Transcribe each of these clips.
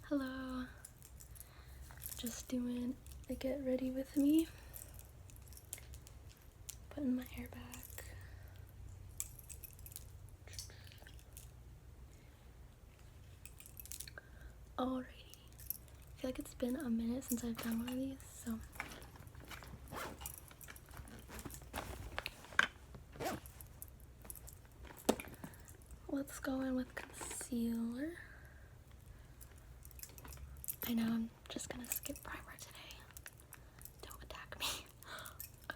Hello, just doing a get ready with me, putting my hair back. Alrighty, I feel like it's been a minute since I've done one of these, so let's go in with concealer. I know I'm just gonna skip primer today. Don't attack me. Okay.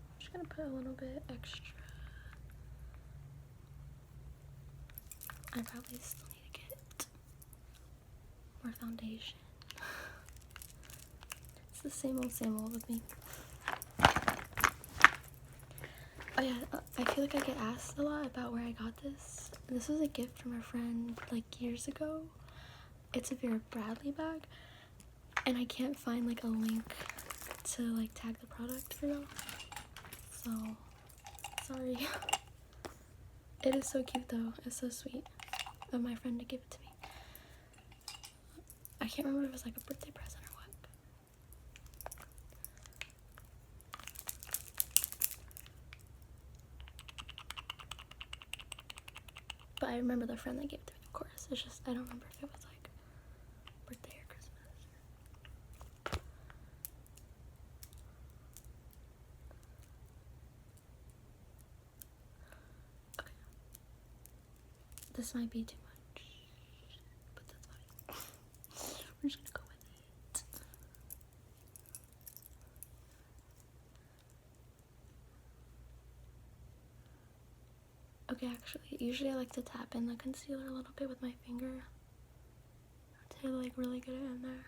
I'm just gonna put a little bit extra. I probably still need to get more foundation. It's the same old with me. Oh yeah, I feel like I get asked a lot about where I got this. This was a gift from a friend like years ago. It's a Vera Bradley bag, and I can't find like a link to like tag the product for y'all. So, sorry. It is so cute though. It's so sweet of my friend to give it to me. I can't remember if it was like a birthday present or what. But I remember the friend that gave it to me, of course. It's just, I don't remember if it was like birthday or Christmas. Okay. This might be too much, but that's fine. We're just gonna go with it. Okay, actually, usually I like to tap in the concealer a little bit with my finger to like really get it in there.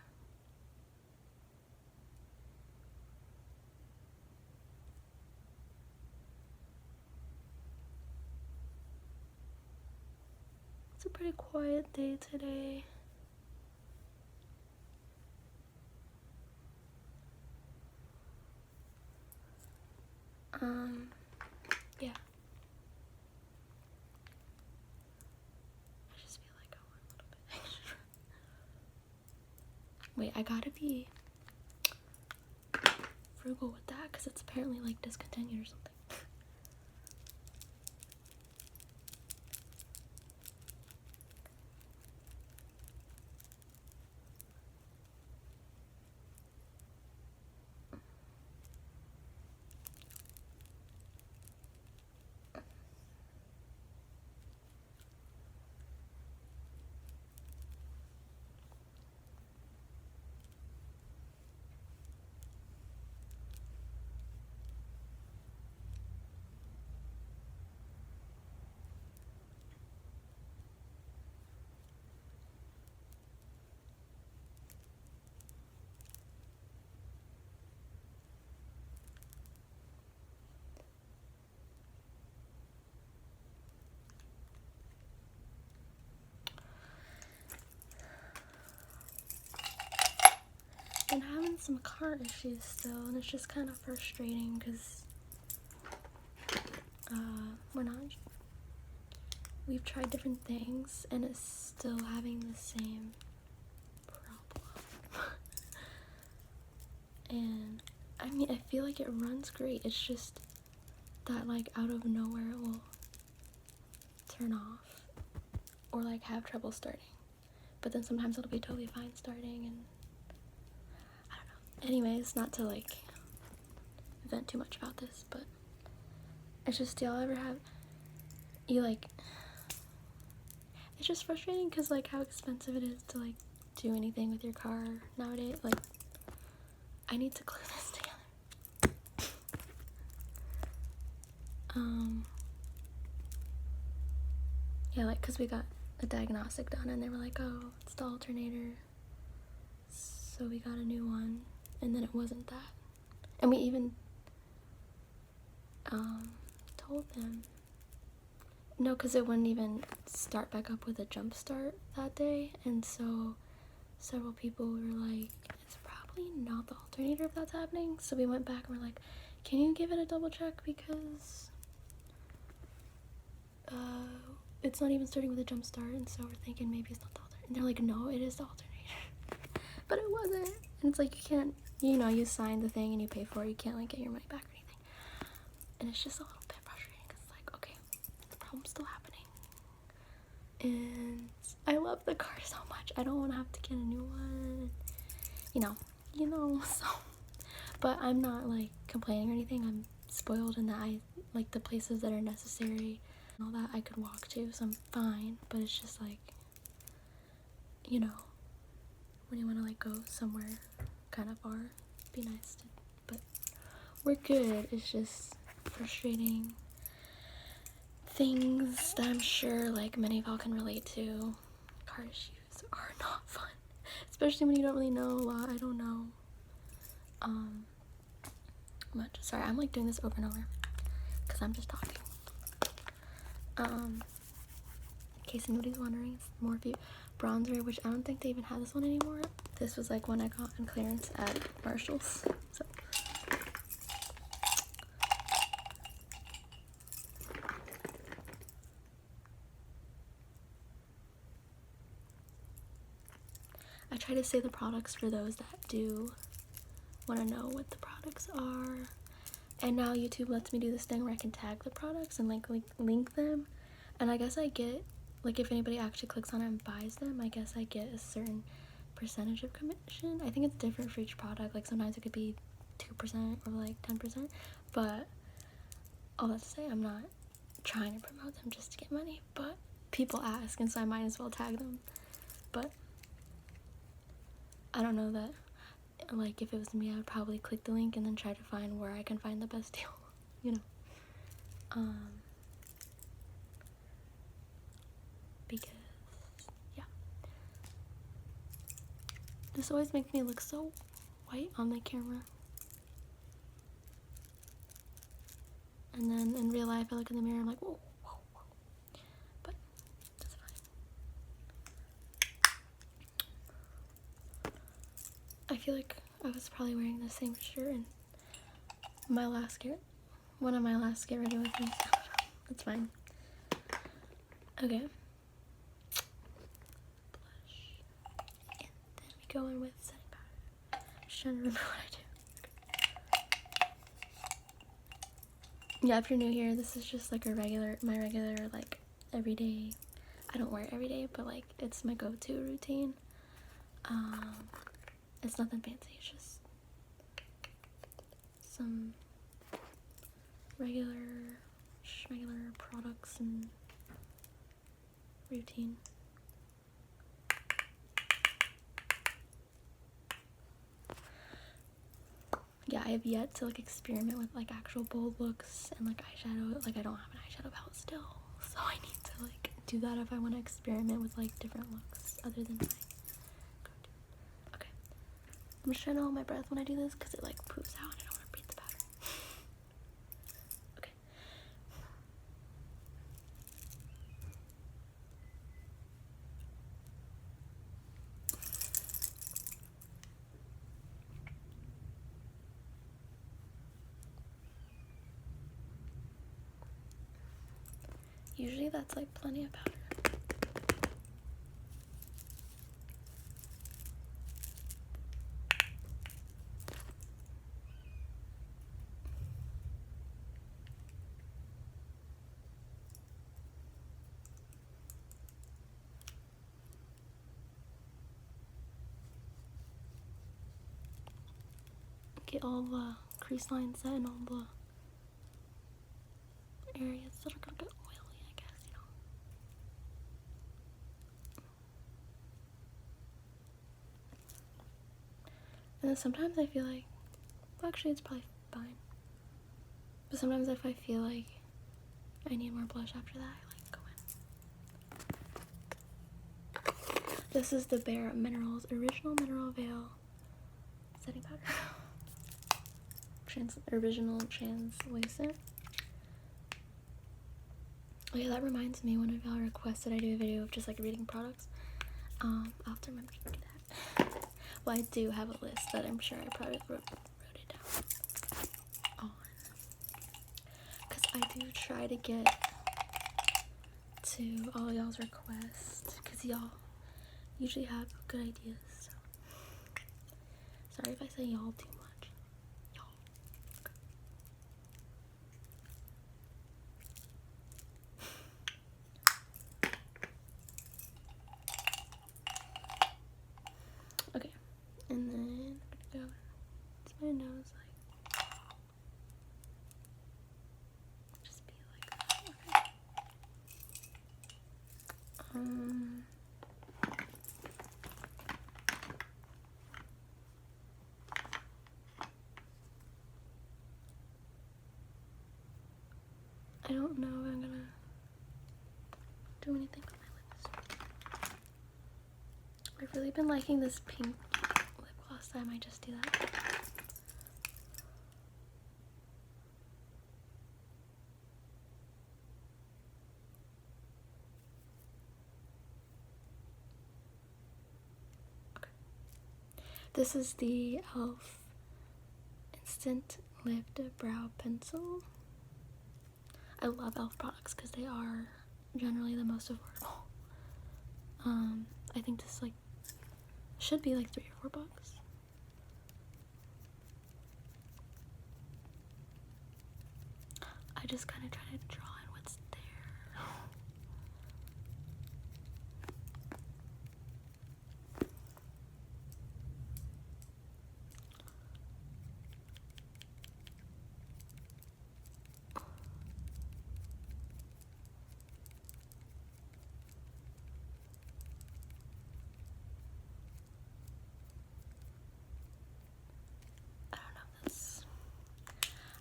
It's a pretty quiet day today. Yeah. I just feel like I want a little bit extra. Wait, I gotta be frugal with that because it's apparently like discontinued or something. Been having some car issues still, and it's just kind of frustrating because we've tried different things and it's still having the same problem. And I mean, I feel like it runs great. It's just that like out of nowhere it will turn off or like have trouble starting, but then sometimes it'll be totally fine starting, and I don't know. Anyways, not to like vent too much about this, but it's just, y'all ever have, you like, it's just frustrating because like how expensive it is to like do anything with your car nowadays. Like, I need to glue this together. Yeah, like, because we got a diagnostic done and they were like, oh, it's the alternator, so we got a new one, and then it wasn't that, and we even told them no, because it wouldn't even start back up with a jump start that day, and so several people were like, it's probably not the alternator if that's happening. So we went back and we're like, can you give it a double check, because it's not even starting with a jump start, and so we're thinking maybe it's not the alternator. And they're like, no, it is the alternator. But it wasn't. And it's like, you can't, you know, you sign the thing and you pay for it, you can't like get your money back or anything. And it's just a little bit frustrating because it's like, okay, the problem's still happening. And I love the car so much. I don't want to have to get a new one. You know, so. But I'm not like complaining or anything. I'm spoiled in that I like the places that are necessary and all that I could walk to, so I'm fine. But it's just like, you know, when you want to like go somewhere kind of far, be nice to, but we're good. It's just frustrating things that I'm sure like many of y'all can relate to. Car issues are not fun, especially when you don't really know a lot. I don't know much. Sorry, I'm like doing this over and over because I'm just talking. In case anybody's wondering, it's Morphe bronzer, which I don't think they even have this one anymore. This was like one I got on clearance at Marshall's. So I try to say the products for those that do want to know what the products are. And now YouTube lets me do this thing where I can tag the products and like link them. And I guess I get, like, if anybody actually clicks on it and buys them, I guess I get a certain percentage of commission. I think it's different for each product. Like, sometimes it could be 2% or like 10%. But all that to say, I'm not trying to promote them just to get money. But people ask, and so I might as well tag them. But I don't know that, like, if it was me, I would probably click the link and then try to find where I can find the best deal, you know. Because, yeah. This always makes me look so white on the camera. And then in real life, I look in the mirror and I'm like, whoa, whoa, whoa. But that's fine. I feel like I was probably wearing the same shirt in my last one of my last get ready with me. So that's fine. Okay. Blush. And then we go in with setting powder. I'm just trying to remember what I do. Yeah, if you're new here, this is just like my regular like everyday, I don't wear it every day, but like it's my go-to routine. It's nothing fancy, it's just some regular products and routine. Yeah, I have yet to like experiment with like actual bold looks and like eyeshadow. Like, I don't have an eyeshadow palette still, so I need to like do that if I want to experiment with like different looks other than my go-to. Okay, I'm just trying to hold my breath when I do this because it like poofs out and I don't want to breathe the powder. Okay. Usually that's like plenty of powder. Get all the crease lines set and all the areas that are gonna get oily, I guess, you know. And then sometimes I feel like, well, actually it's probably fine. But sometimes if I feel like I need more blush after that, I like go in. This is the Bare Minerals Original Mineral Veil Setting Powder. Original translucent. Oh yeah, that reminds me, one of y'all requested I do a video of just like reading products. I'll have to remember to do that. Well, I do have a list that I'm sure I probably wrote it down on. Because I do try to get to all y'all's requests, because y'all usually have good ideas. So. Sorry if I say y'all too much. Y'all. Okay, and then I'm gonna go to my nose, like, just be like that. Okay. I don't know if I'm gonna do anything with my lips. I've really been liking this pink lip gloss, so I might just do that. Okay. This is the e.l.f. Instant Lift Brow Pencil. I love e.l.f. products because they are generally the most affordable. I think this like should be like $3 or $4. I just kind of try to draw in what's there.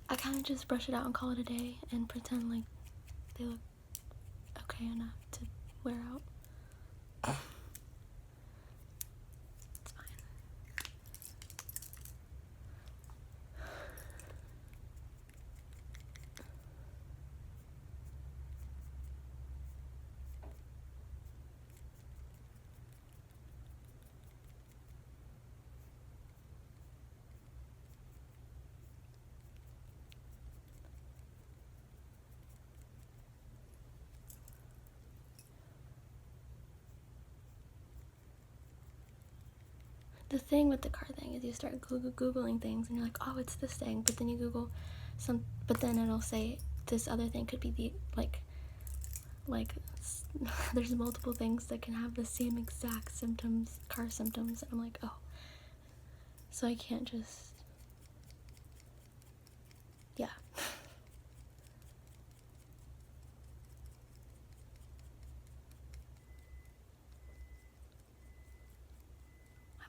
I kind of just brush it out and call it a day and pretend like they look okay enough to wear out. It's fine. The thing with the car thing is you start googling things and you're like, oh, it's this thing, but then you Google but then it'll say this other thing could be the like there's multiple things that can have the same exact symptoms, car symptoms, and I'm like, oh, so I can't just, yeah.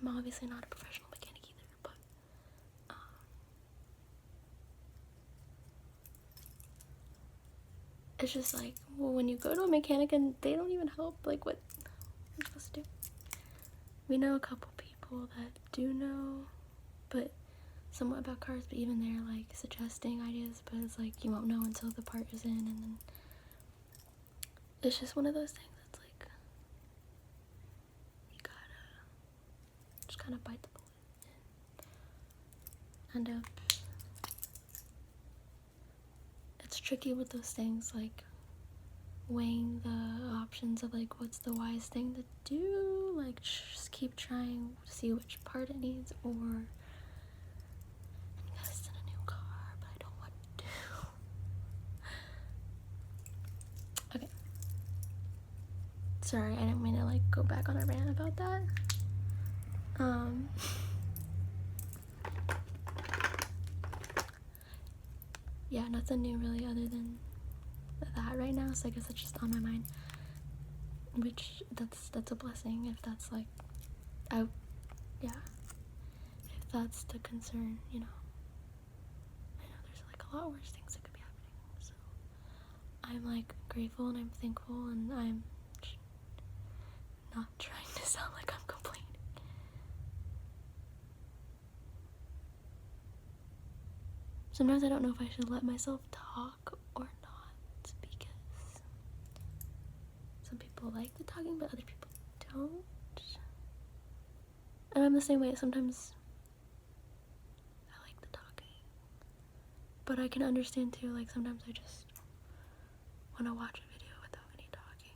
I'm obviously not a professional mechanic either, but it's just like, well, when you go to a mechanic and they don't even help, like, what are you supposed to do? We know a couple people that do know, but somewhat about cars, but even they're like suggesting ideas, but it's like you won't know until the part is in, and then it's just one of those things that's like you gotta just kind of bite the bullet and end up. It's tricky with those things, like weighing the options of like what's the wise thing to do, like just keep trying to see which part it needs, or invest in a new car, but I don't want to. Okay, sorry, I didn't mean to like go back on a rant about that. Yeah, nothing new really other than that right now, so I guess that's just on my mind, which that's a blessing if that's like, yeah, if that's the concern, you know. I know there's like a lot worse things that could be happening, so I'm like grateful and I'm thankful, and I'm not trying to sound like I'm complaining. Sometimes I don't know if I should let myself talk or not, because some people like the talking, but other people don't. And I'm the same way. Sometimes I like the talking, but I can understand too, like sometimes I just want to watch a video without any talking.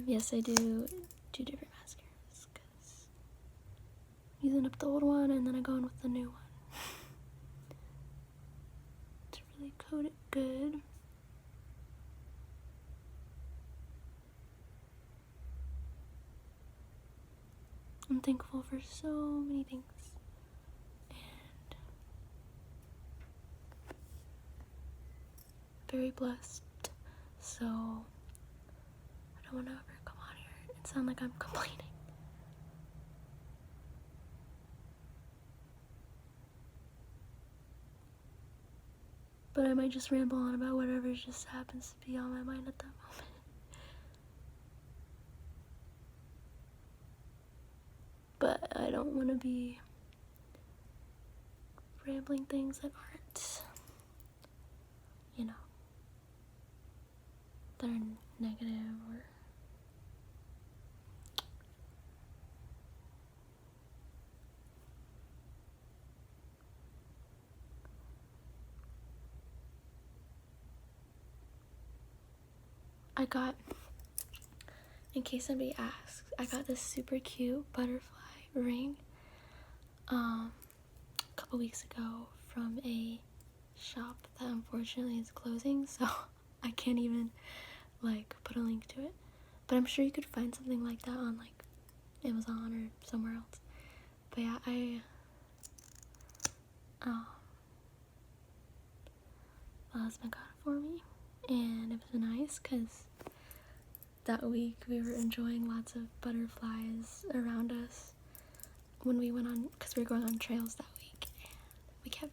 Yes, I do 2 different mascaras, because I'm using up the old one, and then I go in with the new one to really coat it good. I'm thankful for so many things, and very blessed, so I don't want to ever come on here and sound like I'm complaining. But I might just ramble on about whatever just happens to be on my mind at that moment. But I don't want to be rambling things that aren't, you know, that are negative or I got, in case somebody asks, I got this super cute butterfly ring a couple weeks ago from a shop that unfortunately is closing, so I can't even like put a link to it, but I'm sure you could find something like that on like Amazon or somewhere else. But yeah, my husband got it for me, and it was nice because that week we were enjoying lots of butterflies around us when we went on, because we were going on trails that week, and we kept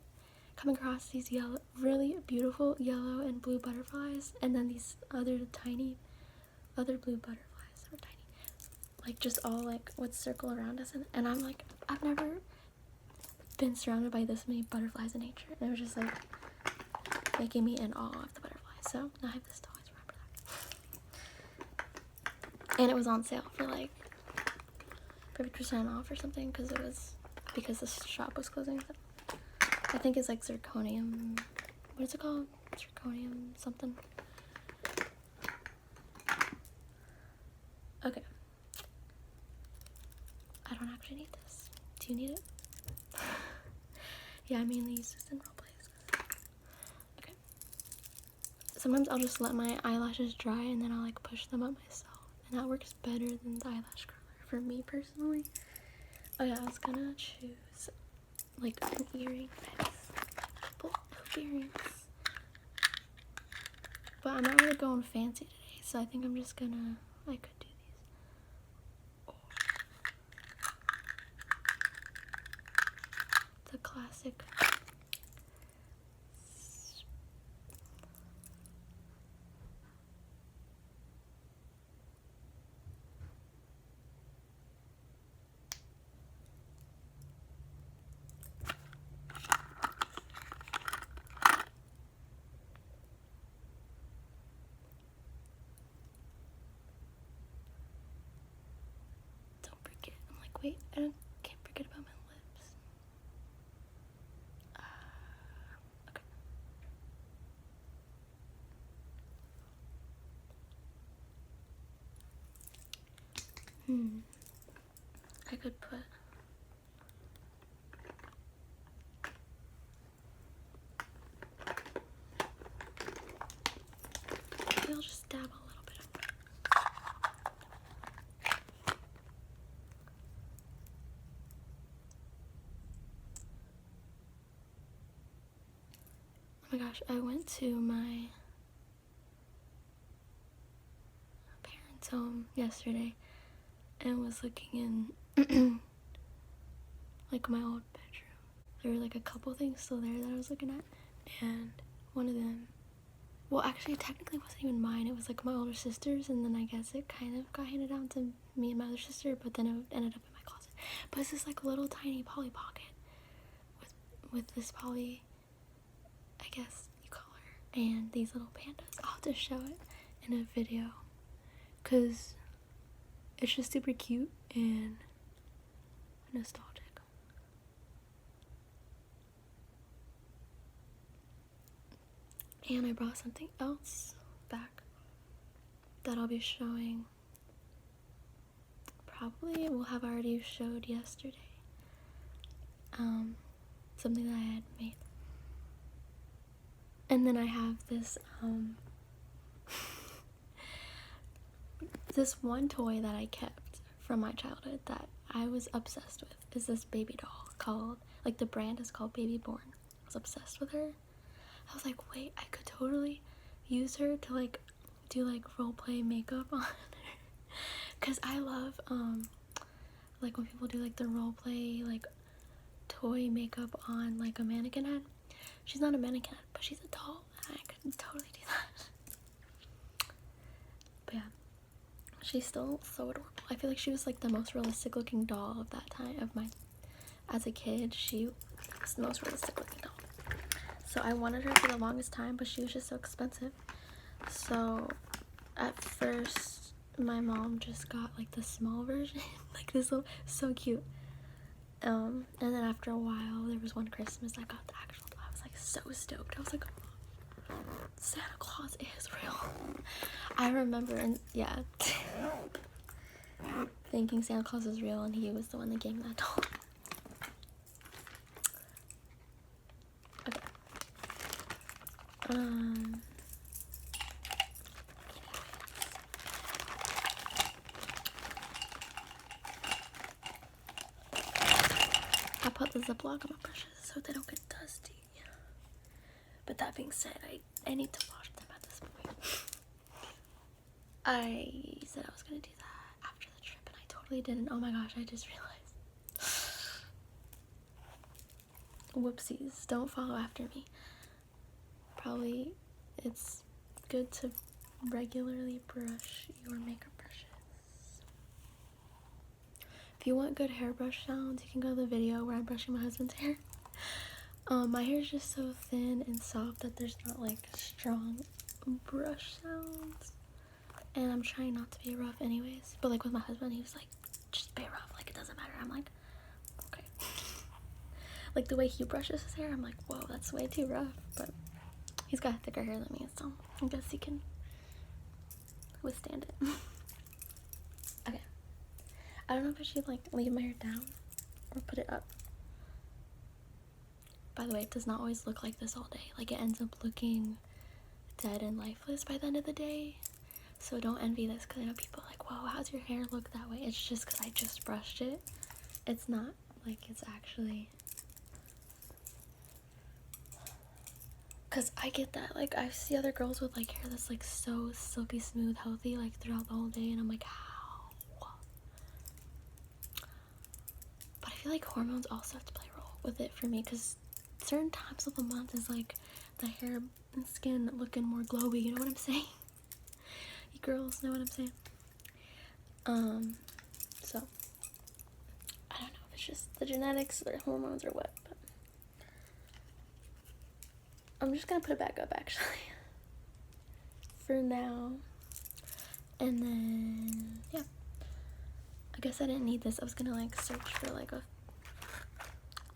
coming across these really beautiful yellow and blue butterflies, and then these other blue butterflies that were tiny, like just all like would circle around us, and I'm like, I've never been surrounded by this many butterflies in nature, and it was just like making me in awe of the butterflies. So now I have this to always remember that. And it was on sale for like 50% off or something, because the shop was closing. I think it's like zirconium. What is it called? Zirconium something. Okay. I don't actually need this. Do you need it? Yeah, I mainly use this in role plays. Okay. Sometimes I'll just let my eyelashes dry and then I'll like push them up myself, and that works better than the eyelash curler for me personally. Oh yeah, I was gonna choose like an earring. Hoop earrings. But I'm not really going fancy today, so I think I'm just gonna, I could do these. Oh. The classic. Don't forget. I'm like, wait, can't forget about my lips. Okay. I could put maybe I'll just dab a little bit of Oh my gosh, I went to my parents' home yesterday and was looking in like my old bedroom. There were like a couple things still there that I was looking at, and one of them, well actually technically it wasn't even mine, it was like my older sister's, and then I guess it kind of got handed down to me and my other sister, but then it ended up in my closet. But it's this like little tiny Polly Pocket with this Polly, I guess you call her, and these little pandas. I'll have to show it in a video because it's just super cute and nostalgic. And I brought something else back that I'll be showing probably will have already showed yesterday. Something that I had made. And then I have this this one toy that I kept from my childhood that I was obsessed with. Is this baby doll called, like, the brand is called Baby Born. I was obsessed with her. I was like, wait, I could totally use her to like do like role play makeup on her. Cause I love like when people do like the role play like toy makeup on like a mannequin head. She's not a mannequin head, but she's a doll, and I could totally do that. But yeah, she's still so adorable. I feel like she was like the most realistic looking doll of that time, of my, as a kid, she was the most realistic looking doll. So I wanted her for the longest time, but she was just so expensive. So at first my mom just got like the small version, like this little, so cute. And then after a while, there was one Christmas I got the actual doll. I was like so stoked. I was like, oh, Santa Claus is real. I remember, and yeah, thinking Santa Claus is real, and he was the one that gave me that doll. Okay. I put the Ziploc on my brushes so they don't get dusty. But that being said, I need to wash them at this point. I said I was gonna do that after the trip, and I totally didn't. Oh my gosh, I just realized. Whoopsies. Don't follow after me. Probably it's good to regularly brush your makeup brushes. If you want good hairbrush sounds, you can go to the video where I'm brushing my husband's hair. My hair is just so thin and soft that there's not like strong brush sounds, and I'm trying not to be rough anyways. But like with my husband, he was like, just be rough, like it doesn't matter. I'm like, okay. Like the way he brushes his hair, I'm like, whoa, that's way too rough. But he's got thicker hair than me, so I guess he can withstand it. Okay. I don't know if I should like leave my hair down or put it up. By the way, it does not always look like this all day. Like it ends up looking dead and lifeless by the end of the day. So don't envy this, because I know people are like, whoa, how's your hair look that way? It's just because I just brushed it. It's not like it's actually, because I get that. Like I see other girls with like hair that's like so silky smooth, healthy, like throughout the whole day, and I'm like, how? But I feel like hormones also have to play a role with it for me, because certain times of the month is like the hair and skin looking more glowy, you know what I'm saying? You girls know what I'm saying? So I don't know if it's just the genetics or hormones or what, but I'm just gonna put it back up actually for now. And then yeah, I guess I didn't need this. I was gonna like search for like a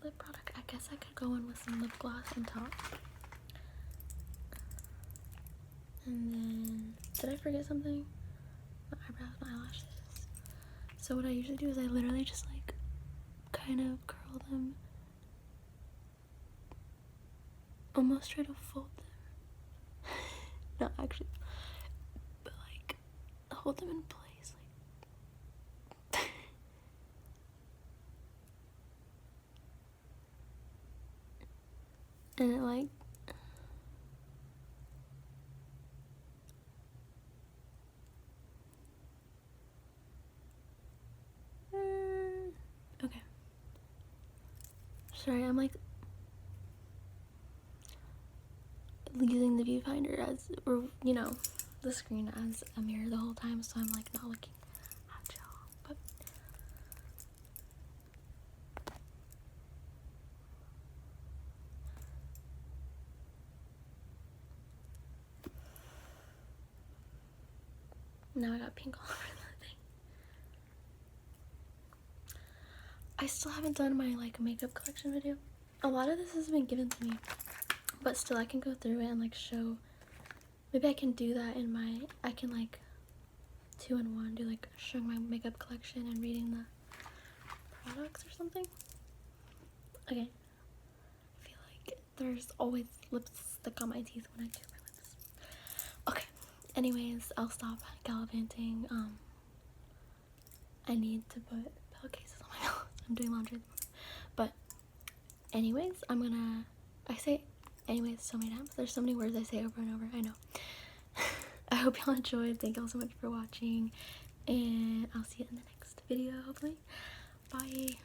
lip product. I guess I could go in with some lip gloss on top. And then, did I forget something? My eyebrows, my eyelashes. So what I usually do is I literally just like kind of curl them. Almost try to fold them. Not actually. But like hold them in place. Like and it like okay. Sorry, I'm like using the viewfinder as, or you know, the screen as a mirror the whole time, so I'm like not looking at y'all. But now I got pink all over the thing. I still haven't done my like makeup collection video. A lot of this has been given to me, but still I can go through it and like show. Maybe I can do that in my, I can like 2-in-1, do like showing my makeup collection and reading the products or something. Okay, I feel like there's always lipstick on my teeth when I do my lips. Okay, anyways, I'll stop gallivanting. I need to put pillowcases on my nose. I'm doing laundry at the moment. But anyways, I say anyways so many times. There's so many words I say over and over, I know. I hope y'all enjoyed. Thank y'all so much for watching, and I'll see you in the next video, hopefully. Bye.